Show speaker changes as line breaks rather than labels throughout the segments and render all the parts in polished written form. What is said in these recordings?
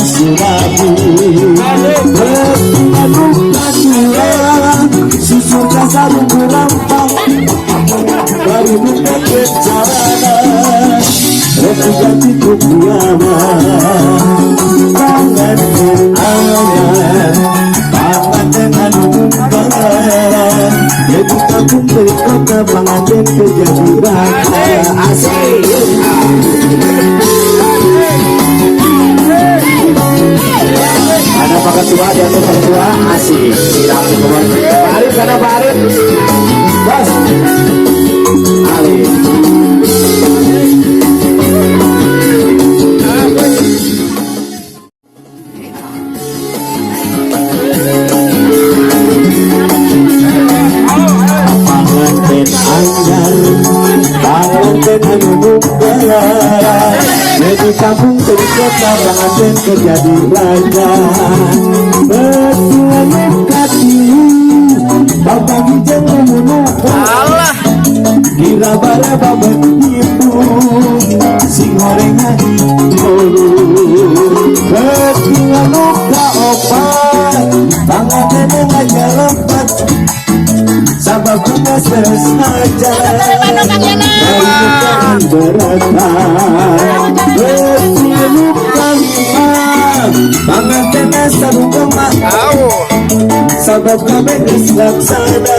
surabu susu kasar berampang baru buka kecaranan roti jati kukuama tangan angan tangan dengan umpangan yaitu kampung dari kota pengantin kejadian asik. Ada pak ketua di atas pak ketua asik tidak Arif karena Pak Arif bos Arif panganten anyar panganten anu buka di kampung dari kota panganten kejadi raja betulan kati bapak hijau menumpah diraba-raba begitu si gorengan dulu betulan luka opat panganten aja lompat sabab kita sesaja dari beratan berlukan panganten sabuk kemak sabab kami dislaksana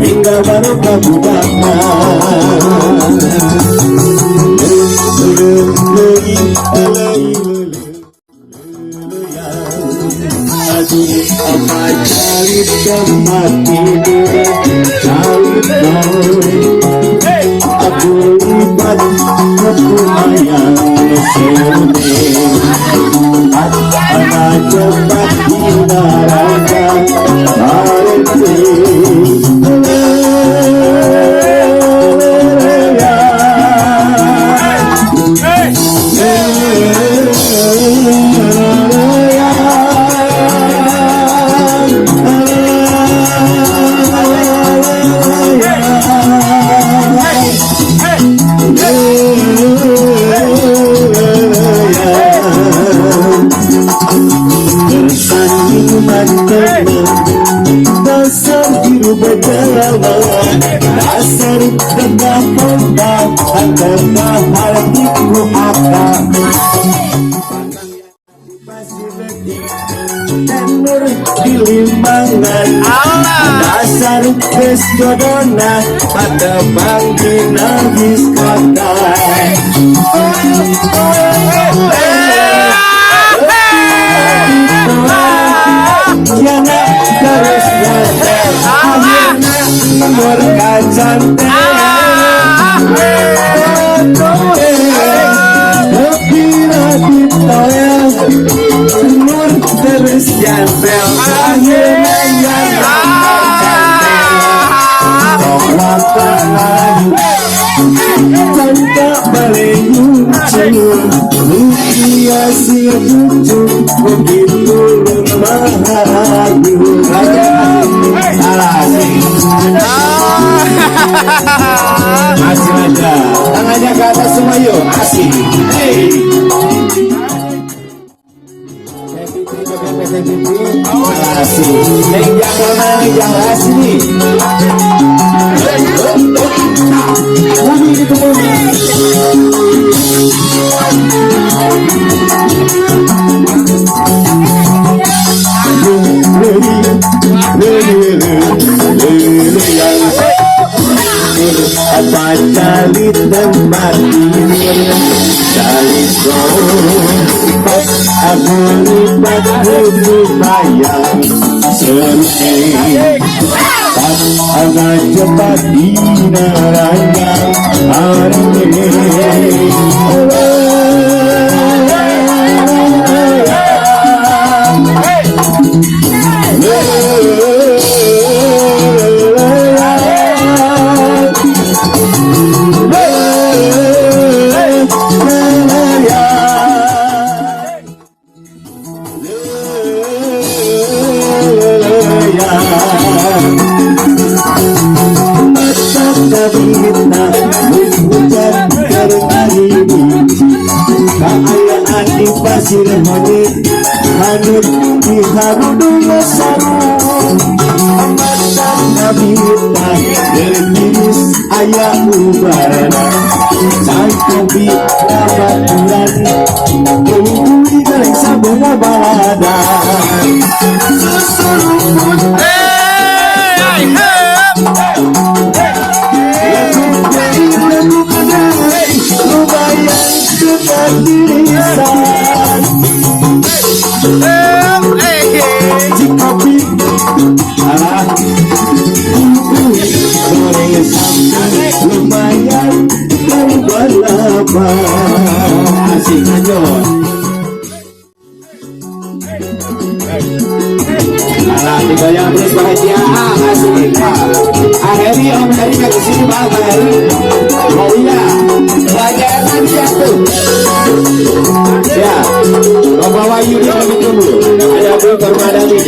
hingga baru kabudakna apa calit mati calit aku libat kekumayan mesin anak cepat dinaraga dasar biru berjalan dasar tengah pembak tengah hatiku akan tenur di limbangan dasar kes jodona pada bangki nangis kata yana garis nyantel akhirnya nomor kacantel kira ditoyang nur garis nyantel akhirnya yana kacantel tanda balenyung lukia si cucu begitu bahagia asik aja tangannya ke atas semua yuk asik hey asik yang asli bumi itu bumi apa calit dan mati calit pas aku libat berbayang selesai pas agak cepat dinaranya hari Mata kabita, hujan karena ini pasir honit hanut di harudung saru amatan nabita berbiris ayah ubarana sangkobi nabaturan kumpuli dari sabung balada susurupun lumayan ketidirisan Cikopi alah goreng sampai lumayan berbalaba asik aja alah digoyang terus bahagia asik Heri om Heri ke sini bang Heri oh iya pelajaran jatuh ya membawa Yudi kami tunggu ada belum permadani